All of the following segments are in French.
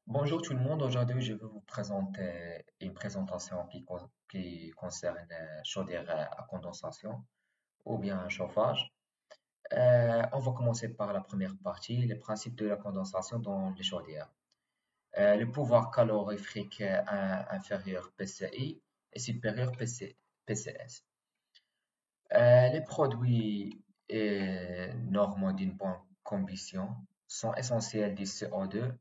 Bonjour tout le monde, aujourd'hui je vais vous présenter une présentation qui concerne chaudière à condensation ou bien un chauffage. On va commencer par la première partie, les principes de la condensation dans les chaudières. Le pouvoir calorifique inférieur PCI et supérieur PCS. Les produits normaux d'une bonne combustion sont essentiels du CO2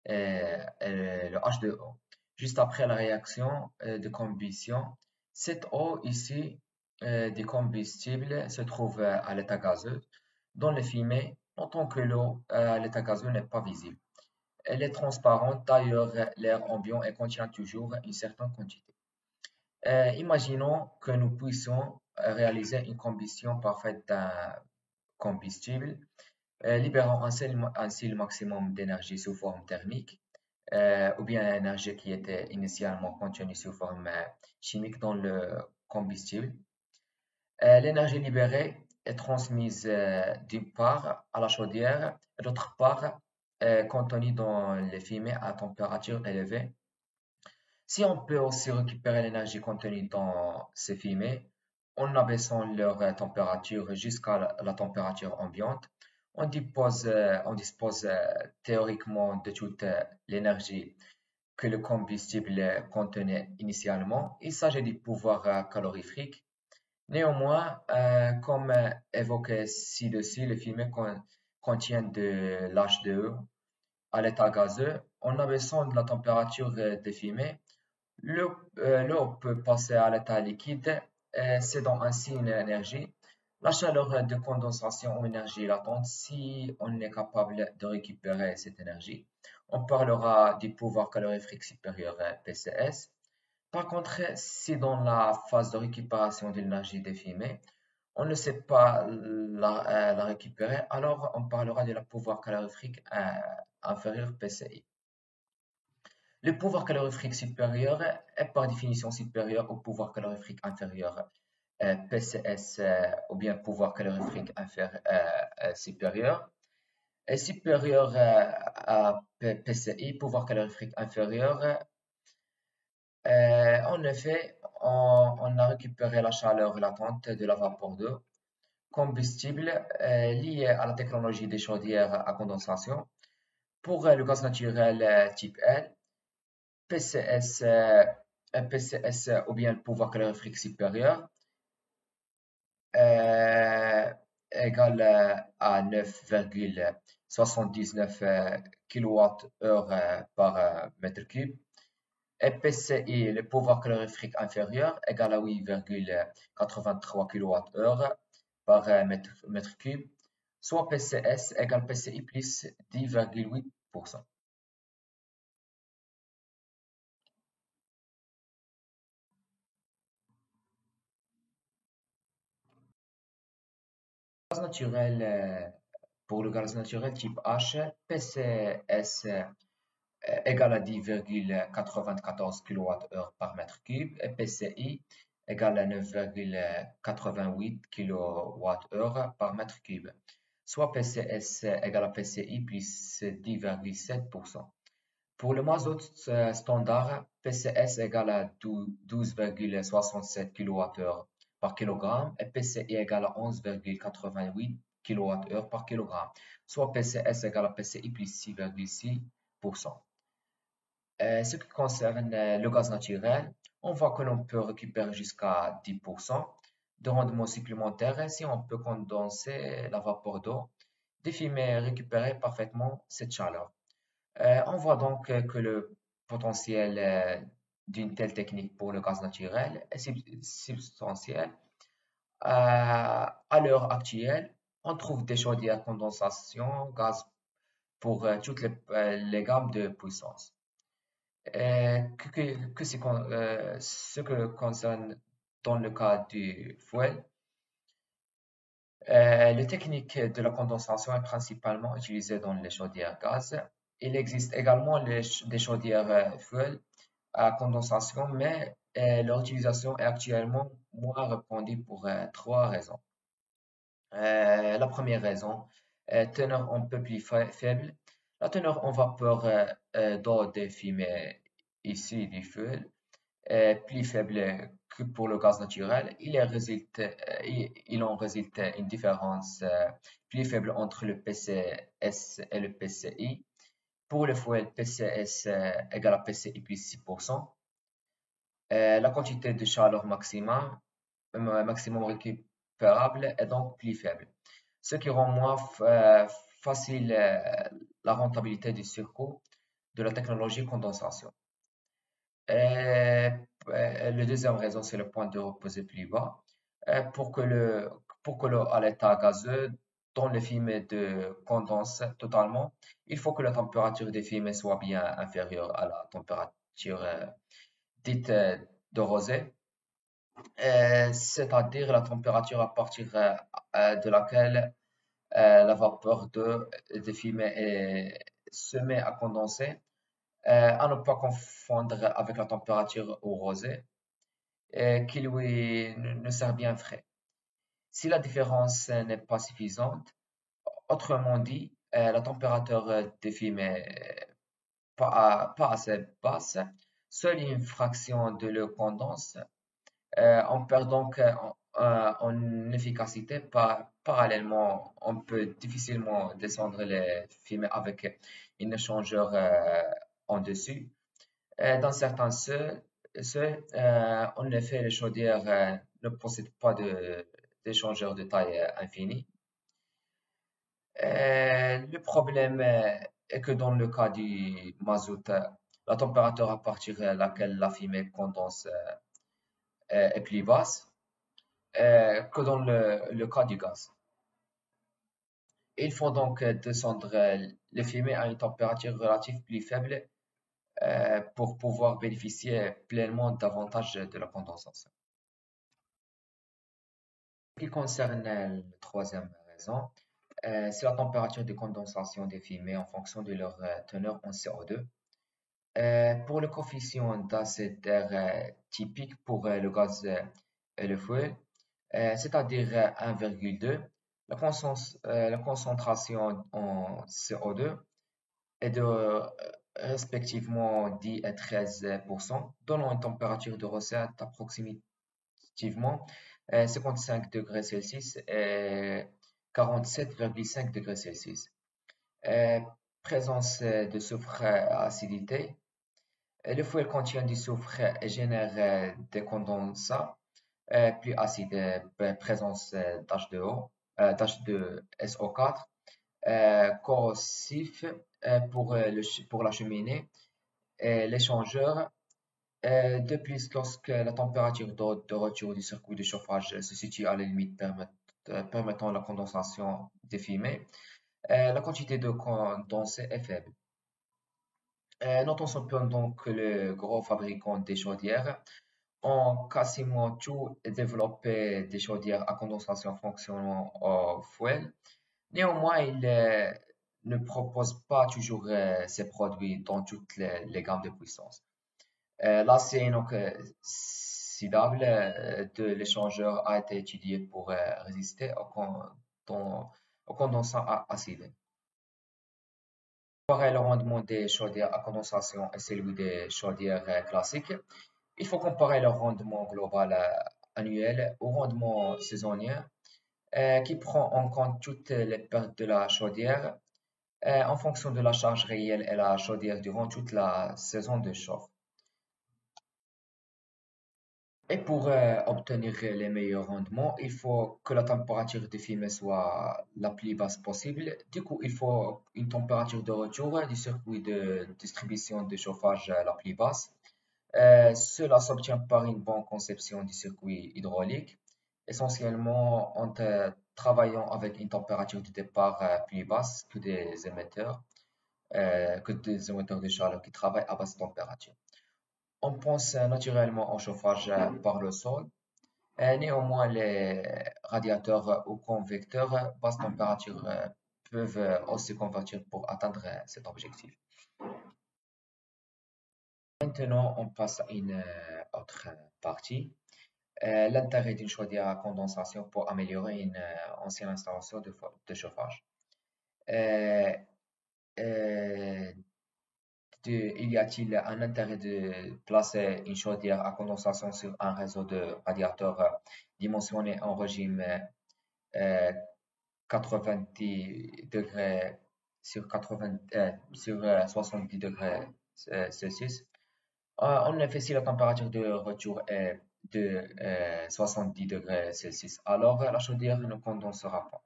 et le H2O. Juste après la réaction de combustion, cette eau ici du combustible se trouve à l'état gazeux dans les fumées, en tant que l'eau à l'état gazeux n'est pas visible. Elle est transparente, d'ailleurs l'air ambiant et contient toujours une certaine quantité. Imaginons que nous puissions réaliser une combustion parfaite d'un combustible, libérant ainsi le maximum d'énergie sous forme thermique ou bien l'énergie qui était initialement contenue sous forme chimique dans le combustible. L'énergie libérée est transmise d'une part à la chaudière et d'autre part contenue dans les fumées à température élevée. Si on peut aussi récupérer l'énergie contenue dans ces fumées en abaissant leur température jusqu'à la température ambiante, on dispose théoriquement de toute l'énergie que le combustible contenait initialement. Il s'agit du pouvoir calorifique. Néanmoins, comme évoqué ci-dessus, les fumées contiennent de l'H2O à l'état gazeux. En abaissant la température des fumées, l'eau peut passer à l'état liquide, cédant ainsi une énergie. La chaleur de condensation ou énergie latente, si on est capable de récupérer cette énergie, on parlera du pouvoir calorifique supérieur PCS. Par contre, si dans la phase de récupération de l'énergie des fumées, on ne sait pas la récupérer, alors on parlera de la pouvoir calorifique inférieur PCI. Le pouvoir calorifique supérieur est par définition supérieur au pouvoir calorifique inférieur PCS ou bien pouvoir calorifique supérieur est supérieur à PCI, pouvoir calorifique inférieur. En effet, on a récupéré la chaleur latente de la vapeur d'eau, combustible lié à la technologie des chaudières à condensation. Pour le gaz naturel type L, PCS, PCS ou bien le pouvoir calorifique supérieur euh, égale à 9,79 kWh par mètre cube. Et PCI, le pouvoir calorifique inférieur, égale à 8,83 kWh par mètre cube, soit PCS égale PCI plus 10,8%. Gaz naturel, pour le gaz naturel type H, PCS égale à 10,94 kWh par mètre cube et PCI égale à 9,88 kWh par mètre cube, soit PCS égale à PCI plus 10,7%. Pour le mazout standard, PCS égale à 12,67 kWh par kg et PCI égale à 11,88 kWh par kg, soit PCS égale à PCI plus 6,6%. Ce qui concerne le gaz naturel, on voit que l'on peut récupérer jusqu'à 10% de rendement supplémentaire si on peut condenser la vapeur d'eau, défumer et récupérer parfaitement cette chaleur. On voit donc que le potentiel d'une telle technique pour le gaz naturel est substantiel. À l'heure actuelle, on trouve des chaudières à condensation gaz pour toutes les gammes de puissance. Ce que concerne dans le cas du fuel, la technique de la condensation est principalement utilisée dans les chaudières gaz. Il existe également des chaudières fuel à condensation, mais leur utilisation est actuellement moins répandue pour trois raisons. La première raison, teneur un peu plus faible. La teneur en vapeur d'eau des fumées ici du feu est plus faible que pour le gaz naturel. Il en résulte une différence plus faible entre le PCS et le PCI. Pour le fuel, PCS égale à PCI plus 6%. La quantité de chaleur maximum récupérable est donc plus faible, ce qui rend moins facile la rentabilité du circuit de la technologie condensation. Et, la deuxième raison, c'est le point de reposer plus bas. Pour que pour que l'eau à l'état gazeux dans le fumet de condense totalement, il faut que la température des fumées soit bien inférieure à la température dite de rosée, c'est-à-dire la température à partir de laquelle la vapeur de fumée se met à condenser, à ne pas confondre avec la température au rosé, qui lui ne sert bien frais. Si la différence n'est pas suffisante, autrement dit, la température des fumées pas assez basse, seule une fraction de l'eau condense. On perd donc en efficacité. Parallèlement, on peut difficilement descendre les fumées avec un échangeur en dessus. Dans certains en effet, les chaudières ne possèdent pas d'échangeur de taille infinie. Le problème est que dans le cas du mazout, la température à partir de laquelle la fumée condense est plus basse que dans le cas du gaz. Il faut donc descendre les fumées à une température relative plus faible pour pouvoir bénéficier pleinement davantage de la condensation. Ce qui concerne la troisième raison, c'est la température de condensation des fumées en fonction de leur teneur en CO2. Pour le coefficient d'ACR typique pour le gaz et le feu, c'est-à-dire 1,2, la concentration en CO2 est de respectivement 10 et 13%, donnant une température de recette approximativement 55 degrés Celsius et 47,5 degrés Celsius. Euh, Présence de soufre à acidité. Le fouet contient du soufre et génère des condensats plus acides, présence d'H2SO4, corrosif pour la cheminée et l'échangeur. De plus, lorsque la température de retour du circuit de chauffage se situe à la limite permettant la condensation des fumées, la quantité de condensé est faible. Notons cependant que les gros fabricants des chaudières ont quasiment tous développé des chaudières à condensation fonctionnant au fouet. Néanmoins, ils ne proposent pas toujours ces produits dans toutes les gammes de puissance. L'acier inoxydable de l'échangeur a été étudié pour résister au condensat acide. Pour comparer le rendement des chaudières à condensation et celui des chaudières classiques, il faut comparer le rendement global annuel au rendement saisonnier qui prend en compte toutes les pertes de la chaudière en fonction de la charge réelle et la chaudière durant toute la saison de chauffe. Et pour obtenir les meilleurs rendements, il faut que la température de fumée soit la plus basse possible. Du coup, il faut une température de retour du circuit de distribution de chauffage la plus basse. Cela s'obtient par une bonne conception du circuit hydraulique, essentiellement en travaillant avec une température de départ plus basse que des émetteurs de chaleur qui travaillent à basse température. On pense naturellement au chauffage par le sol. Néanmoins, les radiateurs ou convecteurs basse température peuvent aussi convertir pour atteindre cet objectif. Maintenant, on passe à une autre partie. L'intérêt d'une chaudière à condensation pour améliorer une ancienne installation de chauffage. Euh, y a-t-il un intérêt de placer une chaudière à condensation sur un réseau de radiateurs dimensionnés en régime euh, 90 degrés sur 80, sur 70 degrés Celsius? En effet, si la température de retour est de 70 degrés Celsius, alors la chaudière ne condensera pas.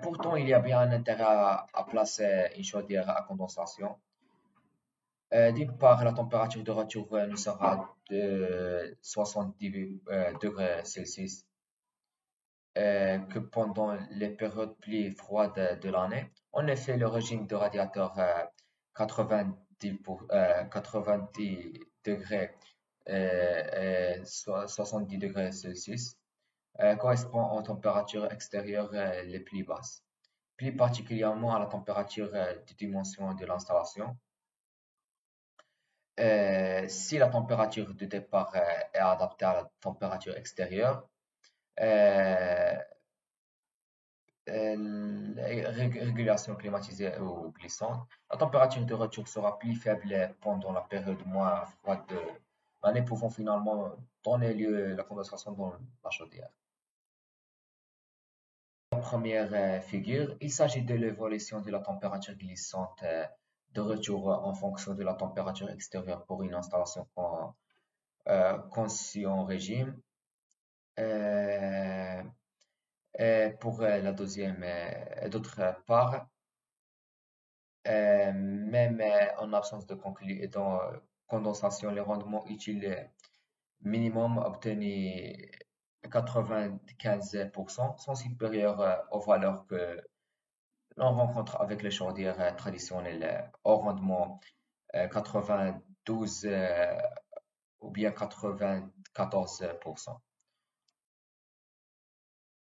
Pourtant, il y a bien un intérêt à placer une chaudière à condensation. D'une part, la température de retour ne sera de 70 degrés Celsius que pendant les périodes plus froides de l'année. En effet, le régime de radiateur 90 degrés 70 degrés Celsius correspond aux températures extérieures les plus basses, plus particulièrement à la température de dimension de l'installation. Si la température de départ est adaptée à la température extérieure, euh, régulation climatisée ou glissante, la température de retour sera plus faible pendant la période moins froide de l'année, pouvant finalement donner lieu à la condensation dans la chaudière. La première figure, il s'agit de l'évolution de la température glissante de retour en fonction de la température extérieure pour une installation conçue en régime. Euh, et pour la deuxième, d'autre part, même en absence de condensation, le rendement utile minimum obtenu 95% sont supérieurs aux valeurs que l'on rencontre avec les chaudières traditionnelles au rendement 92 ou bien 94%.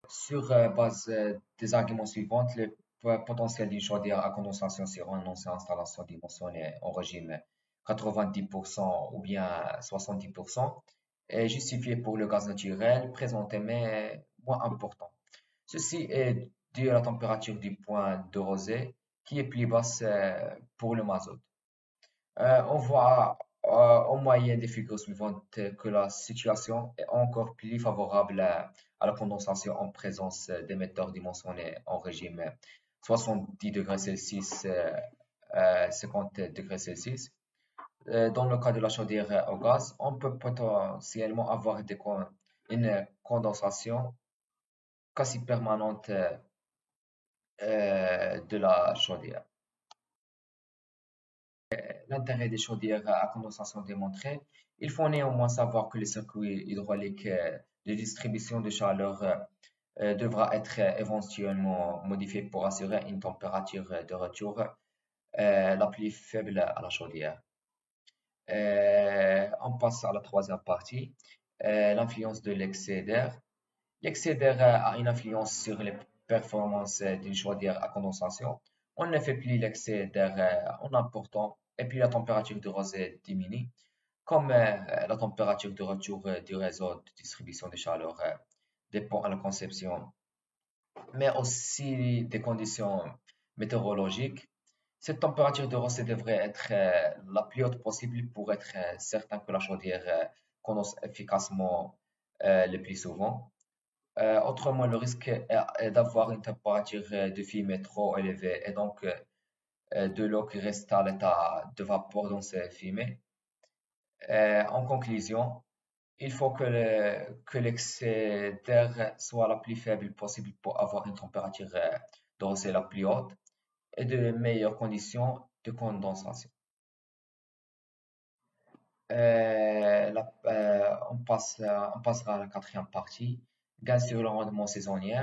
Sur base des arguments suivants, le potentiel d'une chaudière à condensation sur une ancienne installation dimensionnée en régime 90% ou bien 70% est justifié pour le gaz naturel présenté mais moins important. Ceci est dû à la température du point de rosée qui est plus basse pour le mazout. On voit en moyenne des figures suivantes que la situation est encore plus favorable à la condensation en présence d'émetteurs dimensionnés en régime 70 degrés Celsius, 50 degrés Celsius. Dans le cas de la chaudière au gaz, on peut potentiellement avoir une condensation quasi permanente de la chaudière. L'intérêt des chaudières à condensation démontré, il faut néanmoins savoir que les circuits hydrauliques de distribution de chaleur devra être éventuellement modifié pour assurer une température de retour la plus faible à la chaudière. On passe à la troisième partie, l'influence de l'excès d'air. L'excès d'air a une influence sur les performances d'une chaudière à condensation. En effet, plus l'excès d'air est important et plus la température de rosée diminue, comme la température de retour du réseau de distribution de chaleur dépend de la conception, mais aussi des conditions météorologiques. Cette température de rosée devrait être la plus haute possible pour être certain que la chaudière condense efficacement le plus souvent. Autrement, le risque est d'avoir une température de fumée trop élevée et donc de l'eau qui reste à l'état de vapeur dans ces fumées. En conclusion, il faut que l'excès d'air soit la plus faible possible pour avoir une température de rosée la plus haute et de meilleures conditions de condensation. On passera à la quatrième partie, gain sur le rendement saisonnier.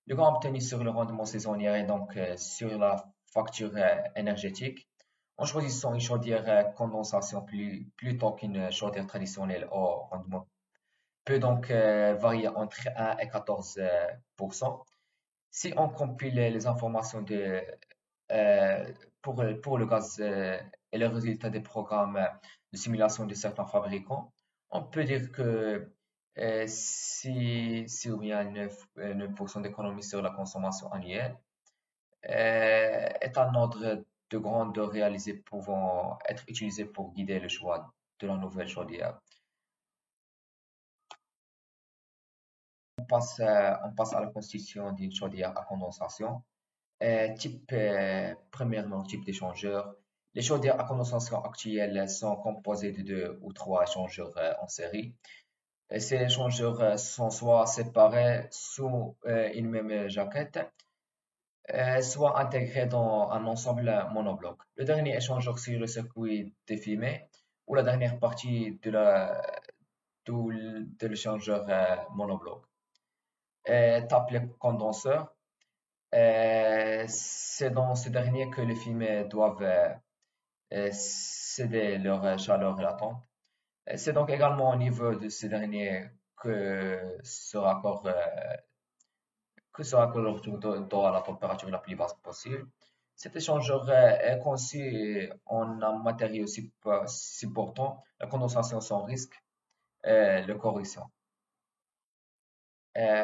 Le gain obtenu sur le rendement saisonnier est donc sur la facture énergétique. En choisissant une chaudière condensation plutôt qu'une chaudière traditionnelle au rendement peut donc varier entre 1 et 14%. Si on compile les informations euh, pour le gaz et les résultats des programmes de simulation de certains fabricants, on peut dire que 6 ou bien 9% d'économie sur la consommation annuelle. est un ordre de grandeur réalisé pouvant être utilisé pour guider le choix de la nouvelle chaudière. On passe à la constitution d'une chaudière à condensation. Premièrement, type d'échangeur. Les chaudières à condensation actuelles sont composées de deux ou trois échangeurs en série. Et ces échangeurs sont soit séparés sous une même jaquette, soit intégrés dans un ensemble monobloc. Le dernier échangeur sur le circuit défilé ou la dernière partie de l'échangeur monobloc est appelé condenseur. C'est dans ce dernier que les fumées doivent céder leur chaleur latente. C'est donc également au niveau de ce dernier que sera raccord dans la température la plus basse possible. Cet échangeur est conçu en un matériau supportant la condensation sans risque de corrosion,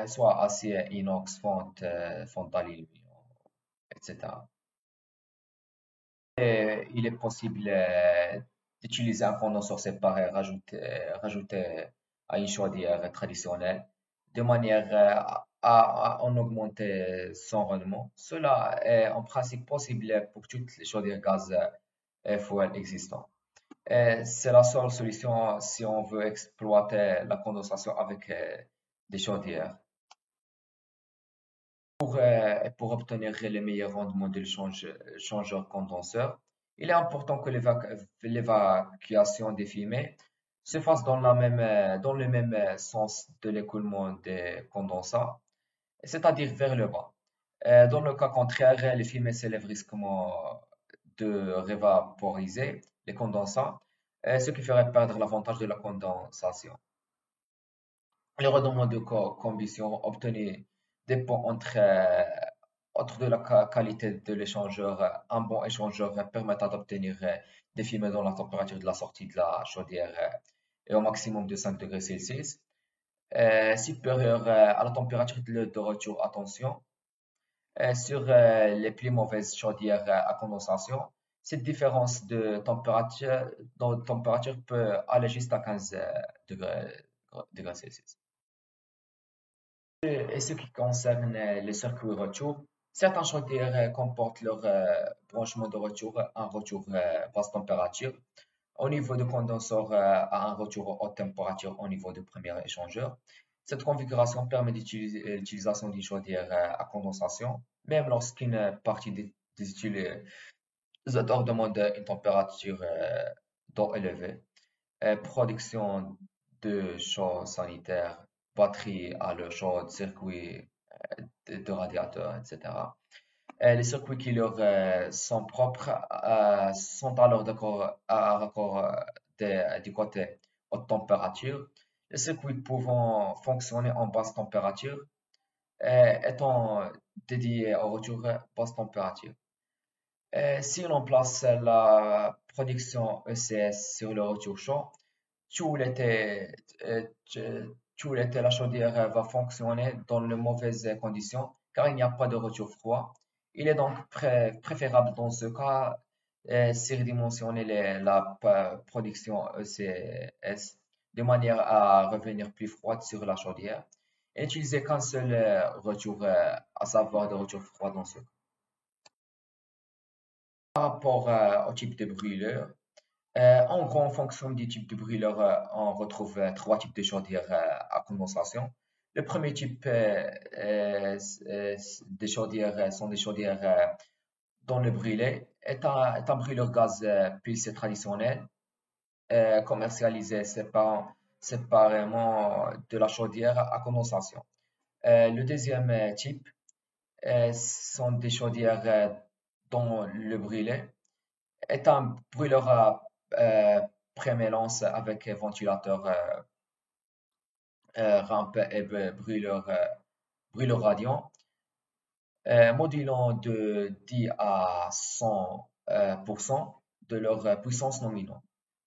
soit acier, inox, fonte d'aluminium, etc. Il est possible d'utiliser un condenseur séparé rajouté à une chaudière traditionnelle de manière à en augmenter son rendement. Cela est en principe possible pour toutes les chaudières gaz et fouet existantes. C'est la seule solution si on veut exploiter la condensation avec des chaudières. Pour obtenir les meilleurs rendements de l'échangeur condenseur, il est important que l'évacuation des fumées se fasse dans le même sens de l'écoulement des condensats, c'est-à-dire vers le bas. Dans le cas contraire, les fumées s'élèvent risquement de révaporiser les condensats, ce qui ferait perdre l'avantage de la condensation. Le rendement de combustion obtenu dépend entre de la qualité de l'échangeur. Un bon échangeur permettra d'obtenir des fumées dont la température de la sortie de la chaudière est au maximum de 5 degrés Celsius, supérieure à la température de retour. Attention, sur les plus mauvaises chaudières à condensation, cette différence de température peut aller jusqu'à 15 degrés Celsius. Et ce qui concerne les circuits retour, certains chaudières comportent leur branchement de retour un retour basse température au niveau de condenseur à un retour haute température au niveau de premier échangeur. Cette configuration permet d'utiliser l'utilisation d'une chaudière à condensation, même lorsqu'une partie des utilisateurs demande une température d'eau élevée. Production de chaud sanitaire, batterie à l'eau chaude, circuits de radiateurs, etc. Les circuits qui leur sont propres sont alors à raccord du côté haute température. Les circuits pouvant fonctionner en basse température étant dédiés au retour basse température. Si l'on place la production ECS sur le retour chaud, tout l'été, euh, tout l'été, la chaudière va fonctionner dans de mauvaises conditions car il n'y a pas de retour froid. Il est donc préférable dans ce cas surdimensionner la production ECS de manière à revenir plus froide sur la chaudière et utiliser qu'un seul retour, à savoir de retour froid dans ce cas. Par rapport au type de brûleur, en gros, en fonction du type de brûleur, on retrouve trois types de chaudières à condensation. Le premier type de chaudières sont des chaudières dont le brûlé est un brûleur gaz pulsé traditionnel, commercialisé séparément de la chaudière à condensation. Le deuxième type sont des chaudières dont le brûlé est un brûleur à prémélance avec ventilateur rampe et brûleur radiant, modulant de 10 à 100% de leur puissance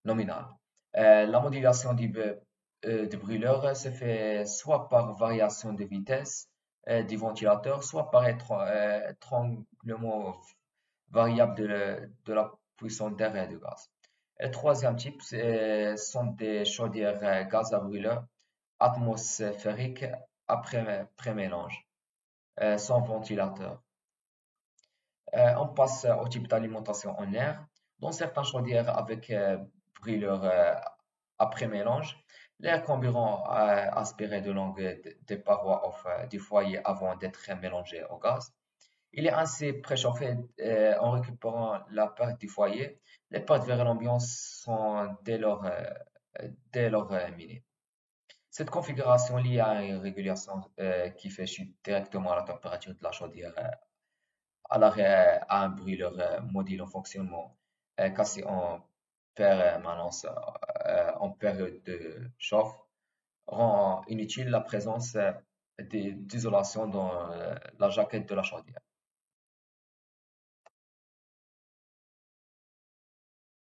nominale. La modulation du brûleur se fait soit par variation de vitesse, du ventilateur, soit par étranglement variable de la puissance d'air et de gaz. Et le troisième type, sont des chaudières gaz à brûleur atmosphériques après pré-mélange, sans ventilateur. On passe au type d'alimentation en air. Dans certains chaudières avec brûleur après mélange, l'air comburant aspiré de longue des parois du foyer avant d'être mélangé au gaz. Il est ainsi préchauffé en récupérant la part du foyer. Les pertes vers l'ambiance sont dès lors minimes. Cette configuration liée à une régulation qui fait chuter directement la température de la chaudière à un brûleur module en fonctionnement cassé en permanence en période de chauffe rend inutile la présence d'isolation dans la jaquette de la chaudière.